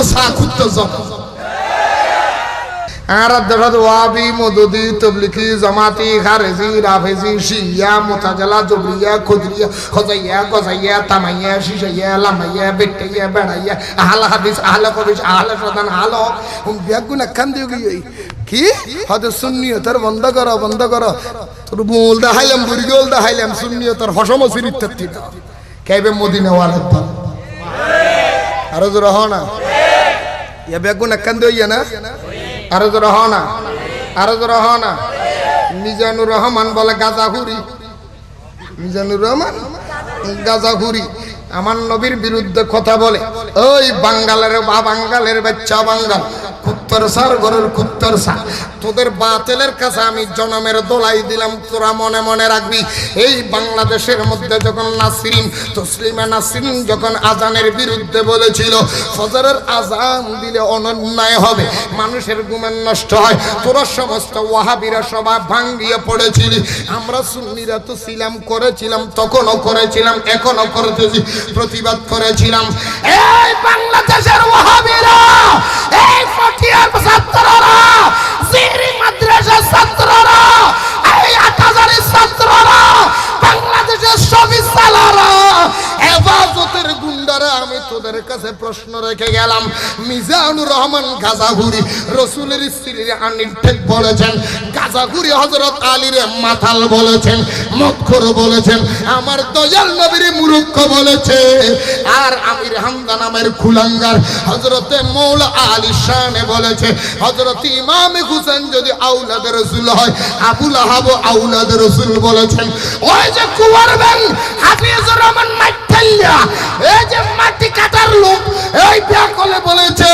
সা কুত্তো জম আর দেখাত ওয়াবি মদুদি তবলিগি জামাতি খারেজি রাফেজি শিয়া মুতাজালা জবরিয়া খুদরিয়া খজাইয়া গজাইয়া তামাইয়া শিশাইয়া লামাইয়া বেটাইয়া বেড়াইয়া আহলা হাদিস আহলা কবিস আহলা সাদান আহলা বিয়াগুনা কান দিও কি হয়তো সুন্নিয়তের বন্ধ করো তোর মূল দেখাইলাম বুড়িগোল দেখাইলাম সুন্নিয়তের হসম সিরিত্তি কেবে মদিনা ওয়ালাদ আরো জোর হ না ইয়া বেগুনা কান দিও না আরো জোর হ না আরো জোর হ না মিজানুর রহমান বলে গাজাখুরি মিজানুর রহমান গাজাখুরি আমার নবীর বিরুদ্ধে কথা বলে ওই বাঙ্গালের বাচ্চা বাঙ্গাল কুত্তর সার ঘরের কুত্তর সার তোদের বাতিলের কাছে আমি জনমের দোলাই দিলাম তোরা মনে মনে রাখবি এই বাংলাদেশের মধ্যে যখন নাসরিন তসলিমা নাসরিন যখন আজানের বিরুদ্ধে বলেছিল ফজরের আজান দিলে অন্যায় হবে মানুষের ঘুমের নষ্ট হয় তোরা সমস্ত ওয়াহাবিরা সবাই ভাঙ্গিয়ে পড়েছিলি আমরা সুন্নিরা তো ছিলাম করেছিলাম তখনও করেছিলাম এখনো করতেছি প্রতিবাদ করেছিলাম এই বাংলাদেশের ওয়াহাবিরা এই ফকিয়ার ছাত্ররা জিরি মাদ্রাসার ছাত্ররা এই আটাজারের ছাত্ররা বাংলাদেশের সবই সালারা হেফাজতের গুন্ডারা আমি তোদের কাছে প্রশ্ন রেখে গেলাম মিজানুর রহমান গাজাখুরি রাসূলের স্ত্রীর আনির ঠিক বলেছেন গাজাখুরি হযরত আলীর মাতাল বলেছেন মদখোর বলেছেন আমার দয়াল নবীর মূর্খ বলেছে আর আমির হামদা নামের কুলাঙ্গার হযরতে মৌলা আলী শানে বলেছে হযরত ইমাম হুসেন যদি আওলাদ রাসূল হয় আবু লাহাব আওলাদ রাসূল বলেছেন ওই যে কুয়ার বেন হাফিজুর রহমান মাইঠাল্লা এই যে মাটি কাটার লোক এই ব্যাকলে বলেছে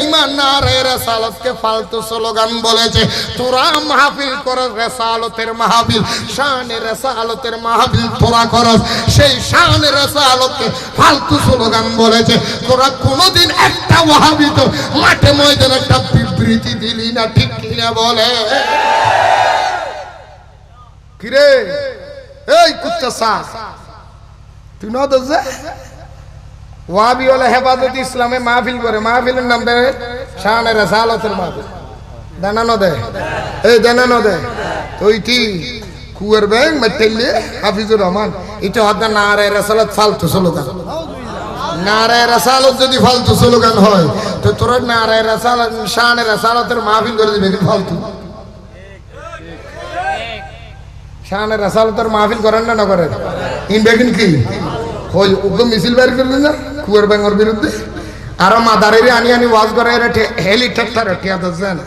ইমান নারে রাসালাতকে ফালতু স্লোগান বলেছে তোরা মাহফিল করে রাসালতের মাহফিল শানে রাসালতের মাহফিল তোরা করস সেই শানে রাসালতকে ফালতু স্লোগান বলেছে তোরা কোনোদিন একটা ওয়াহাবি তো মাঠে ময়দানে একটা বিবৃতি দিলি না ঠিক কিনা বলে কিরে এই কুত্তা সা তুই না দোজে ওয়াহাবি হলে হেফাজত ইসলামে মাহফিল করে মাহফিলের নাম দেয় শানে রাসালতের মাহফিল দানানো দেয় এই দানানো দেয় তুই কুয়ার ব্যাং মাইটাইলে হাফিজুর রহমান এটা হদ্দা নারে রাসালত ফালতু স্লোগান নারে রাসালত যদি ফালতু স্লোগান হয় তো তোরা নারে রাসালত শানে রাসালতের মাহফিল করে দিবে ফালতু শানে রাসালতের মাহফিল করেন না করেন ইন বেগিন কি ওই উগ্র মিছিল বের করলেন না কুয়ার ব্যাঙর বিরুদ্ধে আরো মাদারের আনি ওয়াজ করে হেলিকপ্টার টিয়া দছেন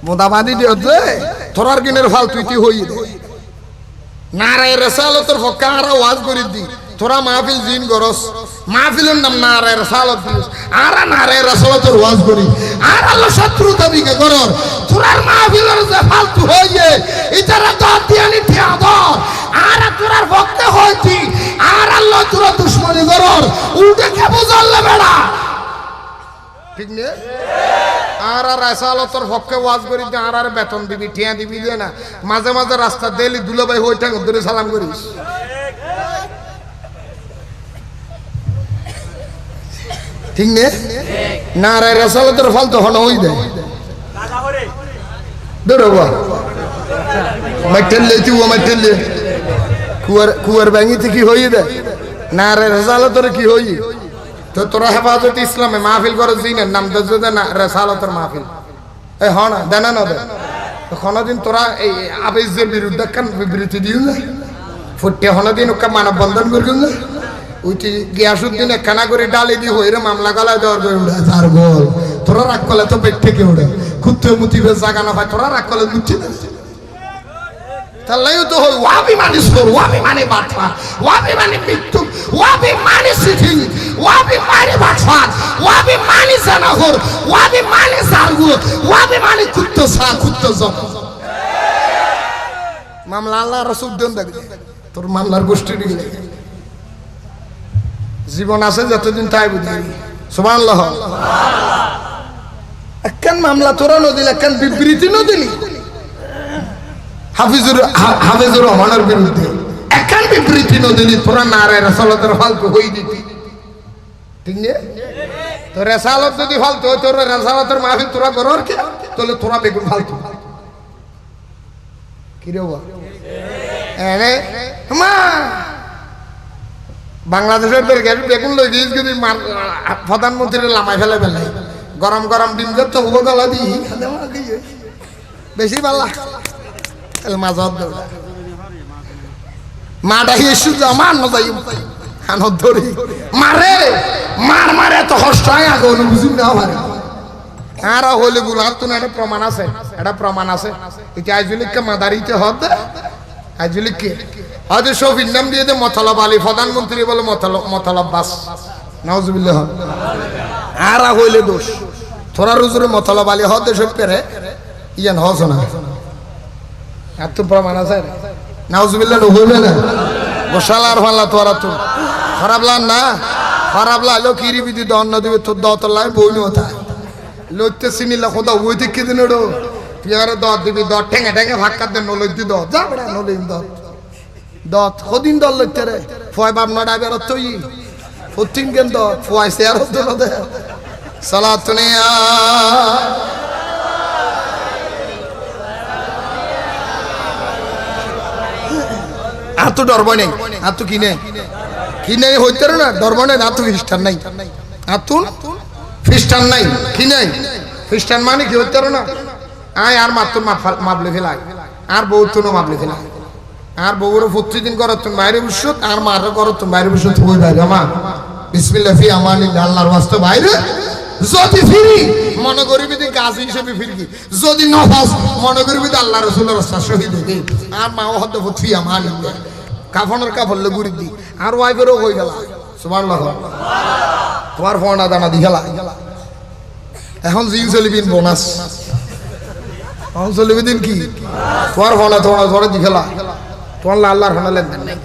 মোদাবাদি দিচ্ছে তোরার কিনের ফাল তুই হই নারায় রাসালতের পক্ষে আর ওয়াজ করে দি তোরা মাহফিল জিন গরস মাহফিলের নাম নারায় রাসালত দিস আর নারায় রাসালতের ওয়াজ করি আর আল্লাহ শত্রুতা দিকে করর তোরার মাহফিলের যে ফালতু হইয়ে ইতারা দাঁত দিয়ানি ঠিয়া দর আর তোরার পক্ষে হইতি আর আল্লাহ তোরা দুশমনি করর উল্টে কে বুঝালে বেড়া ঠিক নে আর রাসালতের পক্ষে ওয়াজ করি আর বেতন দিবি ঠিয়া দিবি দে না মাঝে মাঝে রাস্তা দেলি দুলাভাই হইটা ধরে সালাম করিস ঠিক নে না রাসালতের ফল তো হন হই দেয় দৌড়বা মাইটেলে তুই মাইটেলে কুয়ার ব্যাঙিতে কি হই দেয় না রাসালতের কি হই তো তোরা হেফাজত ইসলামে মাহফিল করে জিনের নাম দে না রাসালতের মাহফিল এই হন দেনা না দে কোনদিন তোরা এই আবেজের বিরুদ্ধে কান বিবৃতি দিও না ফুটে হনদিন ওকে মানববন্ধন করবেন না উঠি গিয়াসুদ্দিন একখানা করে ডালি দি হইরে মামলা গলায় দেওয়ার করে উঠে তার গোল তোরা রাগ করলে তো পেট থেকে উঠে খুঁজতে মুতিবে জাগা না পায় তোরা রাগ করলে মুচ্ছি না তাহলেও তো হয় ওয়াবি মানে সোর ওয়াবি মানে বাটফা ওয়াবি মানে মৃত্যু ওয়াবি মানে সিথিং ওয়াবি মানে বাটফা ওয়াবি মানে জানাগর ওয়াবি মানে জারগু ওয়াবি মানে কুত্তো সা কুত্তো জম মামলা আল্লাহ রাসূল দেন দেখ তোর মামলার গোষ্ঠী দিলে জীবন আছে যতদিন তাই বুঝি সুবহানাল্লাহ একখান মামলা তোরা নদিলে একখান বিবৃতি নদিলি হাফিজুর রহমানের বিরুদ্ধে একখান বিবৃতি নদিলি তোরা নারায় রাসালতের ফালতু হই দিতি ঠিক না তো রেসালত যদি ফালতু হয় তোর রেসালতের মাহফিল তোরা করর কে তাহলে তোরা বেগুন ফালতু কি রে বাবা এনে মা বাংলাদেশের বেগুন লই গিয়ে যদি প্রধানমন্ত্রীর লামাই ফেলে ফেলে গরম গরম ডিম তো হবো গলা দি বেশি পাল্লা মাঝত মাটা এসু আমার নজাই হানত ধরি মারে মারে এত কষ্ট হয় আগে বুঝি না পারে আর হলে গুলো হাত না একটা প্রমাণ আছে এটা আইজুলিককে মাদারিতে হবে আইজুলিককে হয়তো শফির নাম দিয়ে দে মতলব আলী প্রধানমন্ত্রী বলে মতলব বাস নাউজুবিল্লাহ আর হইলে দোষ তোরা রুজুরে মতলব আলী হতে সব পেরে ইয়ান হস না আর তো প্রমাণ আছে নাউজুবিল্লাহ হইবে না গোশালার ফাল্লা তোরা তো খারাপ লাগ না খারাপ লাগলো কিরি বিধি দন্ন দিবে তোর দতলায় বই নথা লইতে চিনিলা খোদা ওই দিকে দিন ওড়ো পিয়ারে দত দিবি দত ঠেঙে ঠেঙে ভাক্কা দেন নলই দি দত যা বড়া নলইম দত কদিন দল লইতে রে ফয় বাপ নডা বের তই ফুটিন কেন দত ফয় শেয়ার হতো না দে সালাতুনিয়া আর তো ডরব নেই আর তো কিনে হইতে না ডরব নেই আর তো খ্রিস্টান নাই আর তো খ্রিস্টান নাই কি নাই খ্রিস্টান মানে কি হইতে না আয় আর মাত্র মাপলে ফেলাই আর বউ তুনো মাপলে ফেলাই আর বউর প্রতিদিন করো তুমি বাইরে বসত আর মার করো তুমি বাইরে বসত হই বাইরে মা বিসমিল্লাহ ফি আমানিল্লাহ আল্লাহর ওয়াস্তে বাইরে যদি ফিরি মনে করিবি যে গাজী হিসেবে ফিরবি যদি নফাস মনে করিবি যে আল্লাহ রাসূলের রাস্তা শহীদ হইবি আর মা হদ্দ ফি আমানিল্লাহ কাফনের কাফলে গুড়ি দি আর ওয়াইফেরও হই গেল সুবহানাল্লাহ তোমার ফোনা দানা দি গেলা এখন জিন চলিবিন বোনাস এখন চলিবি দিন কি তোমার ফোনা তোমার ঘরে দি গেলা তোমার আল্লাহর ফোনা লেনদেন নাই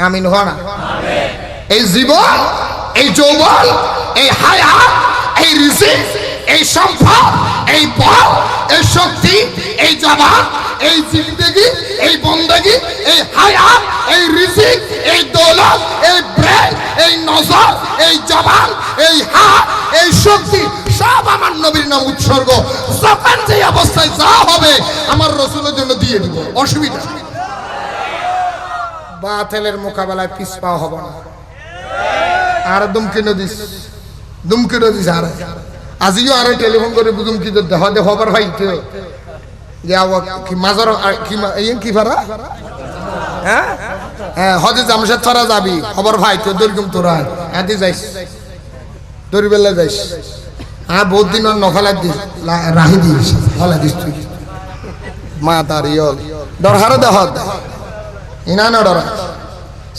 আমিন হওয়া না এই জীবন এই যৌবন এই হায়াত এই রিজিক এই সম্পদ এই বল এই শক্তি এই জবান এই জিন্দেগি এই বন্দেগি এই হায়াত এই রিজিক এই দৌলত এই ব্রেন এই নজর এই জবান এই হাত এই শক্তি সব আমার নবীর নাম উৎসর্গ যখন যে অবস্থায় যা হবে আমার রাসূলের জন্য দিয়ে দিব অসুবিধা বাতিলের মোকাবেলায় পিছপা হব না আর দুমকি নদীস আর আজিও আর টেলিফোন করে বুঝুম কি দে খবর ভাই তো কি মাজার কি ভাড়া হ্যাঁ হ্যাঁ হজে জামশেদ তোরা যাবি খবর ভাই তো দরগম তোরা এদি যাইস দরিবেলা যাইস আর বহুত দিন নফলা দিস রাহি দিস ফলা দিস তুই মা তার ইয়ল দরহারে দেহ ইনা না ডরা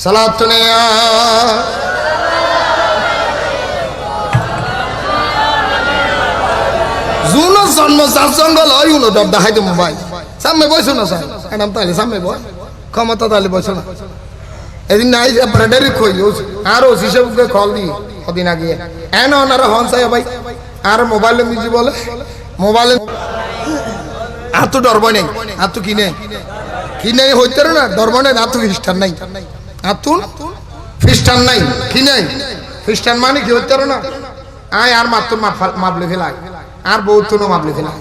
সালাতুনিয়া জুনো জন্ম যার জঙ্গল হয় উনো ডর দেখাই দেবো ভাই সামনে বসো না স্যার এনাম তাহলে সামনে বয় ক্ষমতা তাহলে বসো না এদিন নাই ব্রেডারি খই আর ও হিসেবে কল দি কদিন আগে এন ওনারা হন চাই ভাই আর মোবাইলে মিজি বলে মোবাইলে আর তো ডরব নেই আর তো কিনে হইতে না ডরব নেই আর তো খ্রিস্টান নাই আর তো খ্রিস্টান নাই কি নাই খ্রিস্টান মানে কি হইতে না আয় আর মাত্র মাপলে ফেলাই আর বউ তুনো মাপলে ফেলাই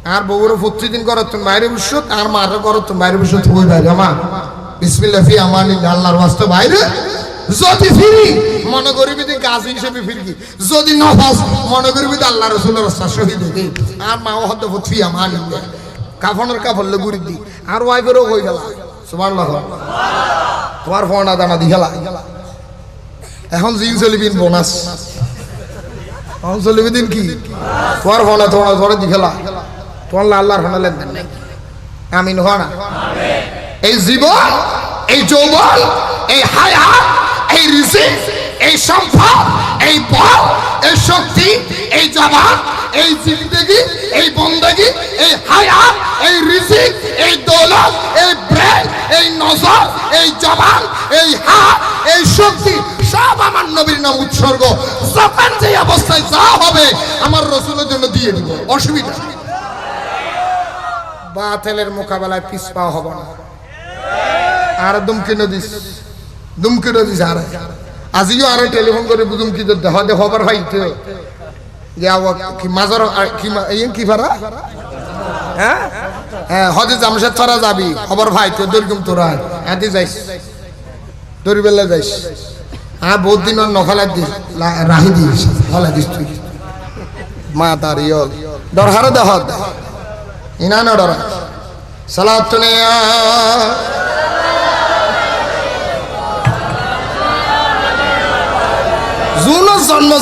আর বউর প্রতিদিন করো তুমি বাইরে বসত আর মার করো তুমি বাইরে বসত হই বাইরে মা বিসমিল্লাহ ফি আমানিল্লাহ আল্লাহর ওয়াস্তে বাইরে যদি ফিরি মনে করিবি যে গাজী হিসেবে ফিরবি যদি নফাস মনে করিবি যে আল্লাহ রাসূলের রাস্তা শহীদ হইবি আর মা হদ্দ ফি আমানিল্লাহ কাফনের কাফলে গুড়ি দি আর ওয়াইফেরও হই গেল সুবহানাল্লাহ তোমার ফোনা দানা দি গেলা এখন জিন চলিবিন বোনাস এখন চলিবি দিন কি তোমার ফোনা তোমার ঘরে দি গেলা তোমার আল্লাহর ফোনা লেনদেন নাই আমিন হওয়া না এই জীবন এই যৌবন এই হায়াত এই রিজিক এই সম্পদ এই বল এই শক্তি এই জবান এই জিন্দেগি এই বন্দেগি এই হায়াত এই রিজিক এই দৌলত এই ব্রেন এই নজর এই জবান এই হাত এই শক্তি সব আমার নবীর নাম উৎসর্গ যখন যে অবস্থায় যা হবে আমার রাসূলের জন্য দিয়ে দিব অসুবিধা বাতিলের মোকাবেলায় পিছপা হব না আর দুমকি নদীস আর আজিও আরো টেলিফোন করে বুঝুম কি দেহ দে খবর ভাইতে যে কি মাজার কি ভাড়া হ্যাঁ হ্যাঁ হজে জামশেদ ছাড়া যাবি খবর ভাই তোর দরকম তোরা এতে যাইস দরি বেলা যাইস হ্যাঁ বহুত দিন নফালা দিস রাহি দিস ফলা দিস তুই মা তার ইয়ল দরহারে দেহ ইনা না ডরা সালাত নিয়া জুন জন্ম